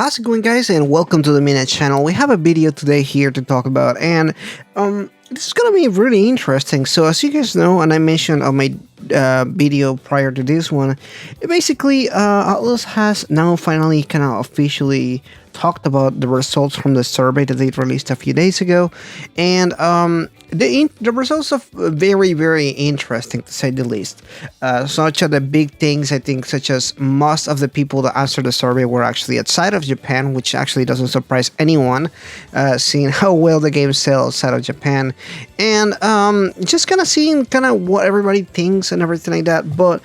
How's it going, guys, and welcome to the Minute channel. We have a video today here to talk about, and this is gonna be really interesting. So as you guys know, and I mentioned on my video prior to this one, basically Atlus has now finally kind of officially talked about the results from the survey that they released a few days ago, and the results are very interesting, to say the least. Such are the big things, I think, such as most of the people that answered the survey were actually outside of Japan, which actually doesn't surprise anyone, seeing how well the game sells outside of Japan, and just kind of seeing kind of what everybody thinks and everything like that. But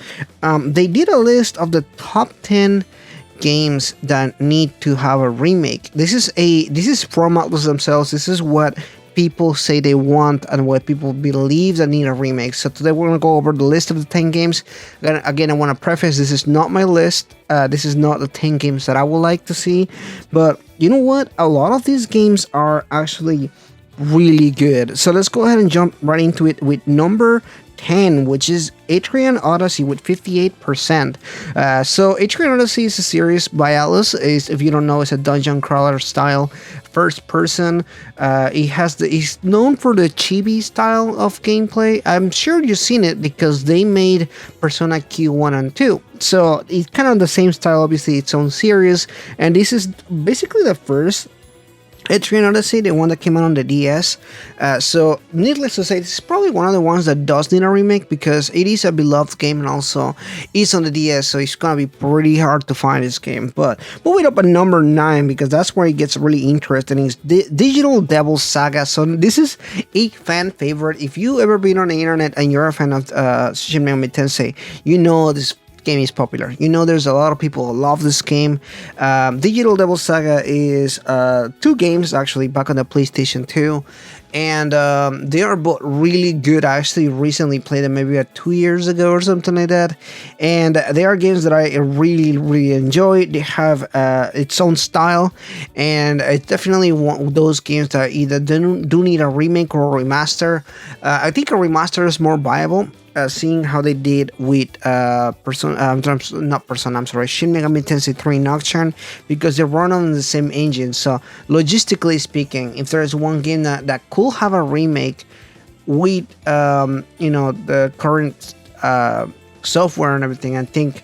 they did a list of the top 10 games that need to have a remake. This is from Atlus themselves. This is what people say they want and what people believe that need a remake. So today we're going to go over the list of the 10 games. Again, I want to preface, this is not my list. This is not the 10 games that I would like to see. But you know what? A lot of these games are actually really good. So let's go ahead and jump right into it with number 10, which is Atrium Odyssey with 58%. So Atrium Odyssey is a series by Atlus. If you don't know, it's a dungeon crawler style first person. He's known for the chibi style of gameplay. I'm sure you've seen it because they made Persona Q1 and 2. So it's kind of the same style, obviously its own series, and this is basically the first Atrium Odyssey, the one that came out on the DS. So needless to say, this is probably one of the ones that does need a remake because it is a beloved game and also it's on the DS, so it's gonna be pretty hard to find this game. But moving up at number 9, because that's where it gets really interesting, is Digital Devil Saga. So this is a fan favorite. If you ever been on the internet and you're a fan of Shin Megami Tensei, you know this game is popular. You know there's a lot of people who love this game. Digital Devil Saga is 2 games actually back on the PlayStation 2, and they are both really good. I actually recently played them maybe 2 years ago or something like that, and they are games that I really enjoy. They have its own style, and it's definitely one of those games that either do need a remake or a remaster. I think a remaster is more viable. Seeing how they did with Shin Megami Tensei 3 Nocturne, because they run on the same engine. So logistically speaking, if there's one game that could have a remake with the current software and everything, I think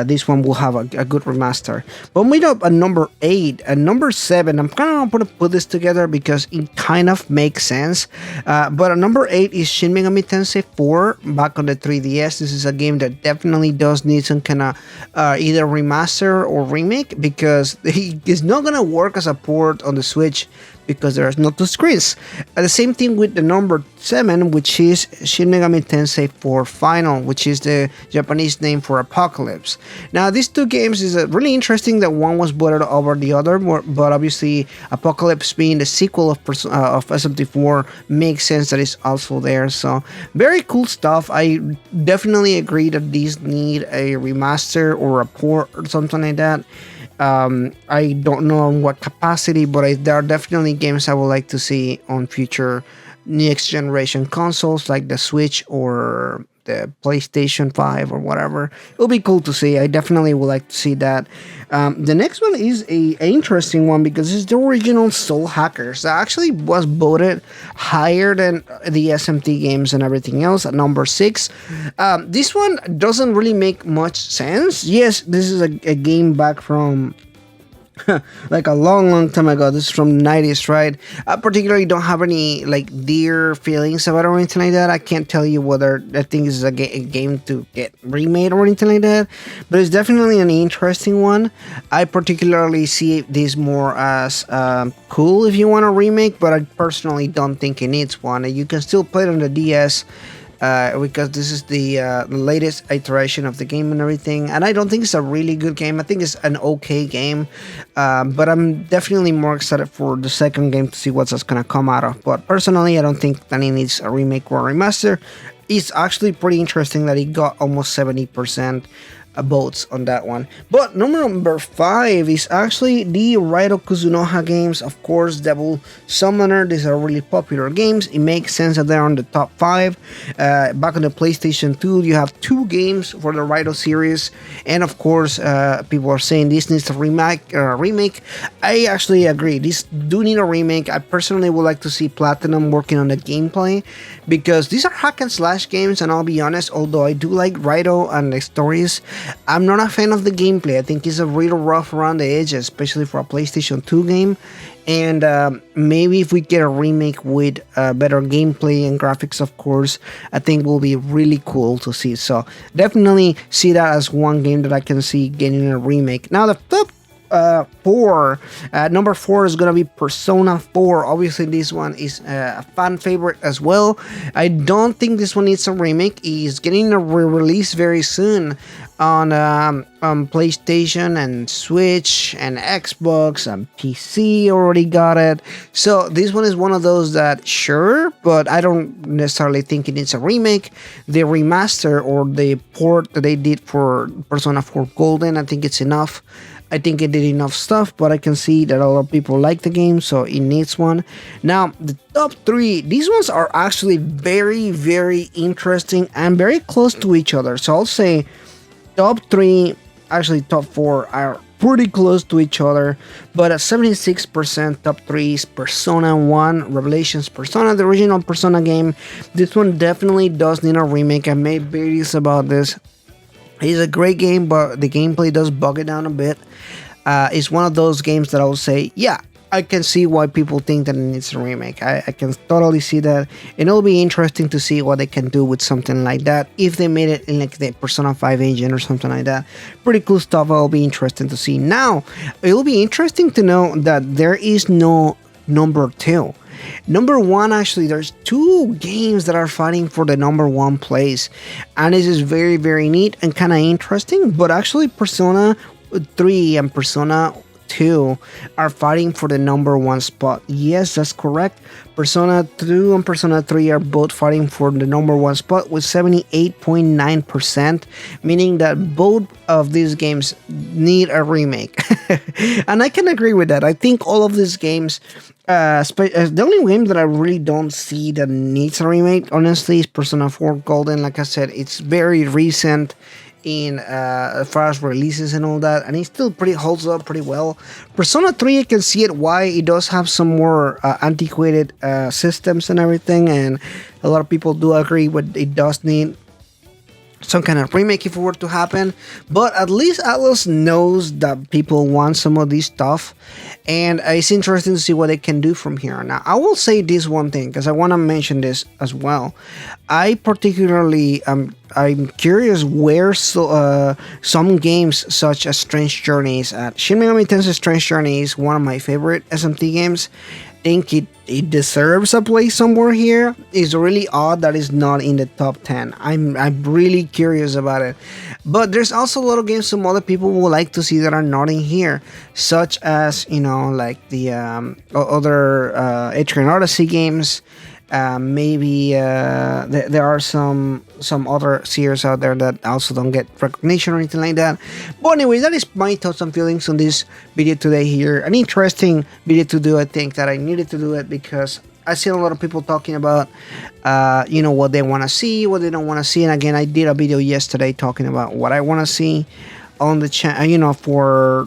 this one will have a good remaster. But we up at number 8 and number 7. I'm kind of going to put this together because it kind of makes sense. But at number 8 is Shin Megami Tensei 4 back on the 3DS. This is a game that definitely does need some kind of either remaster or remake, because it is not going to work as a port on the Switch because there's no 2 screens. The same thing with the number 7, which is Shin Megami Tensei 4 Final, which is the Japanese name for Apocalypse. Now, these 2 games is really interesting that one was voted over the other, but obviously Apocalypse being the sequel of SMT4 makes sense that it's also there. So very cool stuff. I definitely agree that these need a remaster or a port or something like that. I don't know in what capacity, but there are definitely games I would like to see on future next generation consoles like the Switch or the PlayStation 5 or whatever. It'll be cool to see. I definitely would like to see that. The next one is an interesting one because it's the original Soul Hackers that actually was voted higher than the SMT games and everything else at number 6. This one doesn't really make much sense. Yes, this is a game back from like a long time ago. This is from the 90s, right? I particularly don't have any like dear feelings about it or anything like that. I can't tell you whether that thing is a game to get remade or anything like that, but it's definitely an interesting one. I particularly see this more as cool if you want a remake, but I personally don't think it needs one. You can still play it on the DS, because this is the latest iteration of the game and everything, and I don't think it's a really good game. I think it's an okay game, but I'm definitely more excited for the second game to see what's going to come out of. But personally, I don't think that it needs a remake or a remaster. It's actually pretty interesting that it got almost 70%. votes on that one. But number 5 is actually the Raito Kuzunoha games. Of course, Devil Summoner. These are really popular games. It makes sense that they're on the top 5. Back on the PlayStation 2, you have 2 games for the Raito series, and of course, people are saying this needs a remake. I actually agree. These do need a remake. I personally would like to see Platinum working on the gameplay, because these are hack and slash games, and I'll be honest, although I do like Raito and the stories, I'm not a fan of the gameplay. I think it's a little rough around the edges, especially for a PlayStation 2 game. And maybe if we get a remake with better gameplay and graphics, of course, I think will be really cool to see. So definitely see that as one game that I can see getting a remake. Now the top 4, number 4 is gonna be Persona 4. Obviously this one is a fan favorite as well. I don't think this one needs a remake. It's getting a re-release very soon on PlayStation and Switch and Xbox and PC. Already got it. So this one is one of those that sure, but I don't necessarily think it needs a remake. The remaster or the port that they did for Persona 4 Golden, I think it's enough. I think it did enough stuff, but I can see that a lot of people like the game, so it needs one. Now, the top 3, these ones are actually very, very interesting and very close to each other. So I'll say top 3, actually top 4 are pretty close to each other, but at 76% top 3 is Persona 1 Revelations Persona, the original Persona game. This one definitely does need a remake. I made videos about this. It's a great game, but the gameplay does bug it down a bit. It's one of those games that I will say, yeah, I can see why people think that it needs a remake. I can totally see that, and it'll be interesting to see what they can do with something like that. If they made it in like the Persona 5 engine or something like that, pretty cool stuff. It'll be interesting to see. Now, it'll be interesting to know that there is no number 2. Number 1, actually, there's 2 games that are fighting for the number 1 place, and this is very, very neat and kind of interesting. But actually, Persona 3 and Persona 2 are fighting for the number 1 spot. Yes, that's correct. Persona 2 and Persona 3 are both fighting for the number 1 spot with 78.9%, meaning that both of these games need a remake. And I can agree with that. I think all of these games, the only game that I really don't see that needs a remake, honestly, is Persona 4 Golden. Like I said, it's very recent in as far as releases and all that, and it still holds up pretty well. Persona 3, I can see it why it does have some more antiquated systems and everything, and a lot of people do agree, but it does need some kind of remake if it were to happen. But at least Atlus knows that people want some of this stuff, and it's interesting to see what they can do from here. Now, I will say this one thing, because I want to mention this as well. I particularly I'm curious where some games such as Strange Journeys at Shin Megami Tensei Strange Journey is one of my favorite SMT games. Think it deserves a place somewhere here. It's really odd that it's not in the top 10. I'm really curious about it. But there's also a lot of games some other people would like to see that are not in here, such as, you know, like the other Atrium Odyssey games. Maybe there are some other series out there that also don't get recognition or anything like that. But anyway, that is my thoughts and feelings on this video today here. An interesting video to do. I think that I needed to do it because I see a lot of people talking about you know, what they want to see, what they don't want to see. And again, I did a video yesterday talking about what I want to see on the channel, you know, for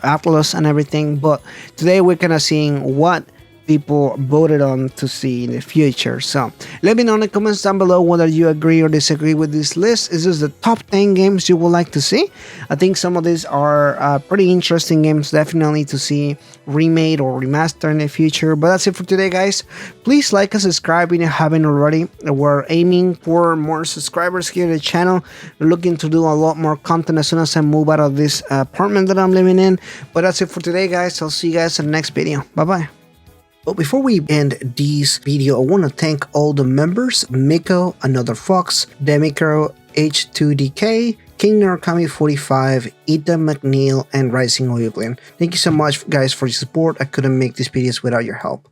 Atlus and everything. But today we're kind of seeing what people voted on to see in the future. So let me know in the comments down below whether you agree or disagree with this list. Is this the top 10 games you would like to see? I think some of these are pretty interesting games, definitely to see remade or remastered in the future. But that's it for today, guys. Please like and subscribe if you haven't already. We're aiming for more subscribers here at the channel. We're looking to do a lot more content as soon as I move out of this apartment that I'm living in. But that's it for today, guys. I'll see you guys in the next video. Bye bye. But before we end this video, I want to thank all the members: Miko, Another Fox, Demicro, H2DK, King Narukami 45, Ita McNeil, and Rising Oilblin. Thank you so much, guys, for your support. I couldn't make these videos without your help.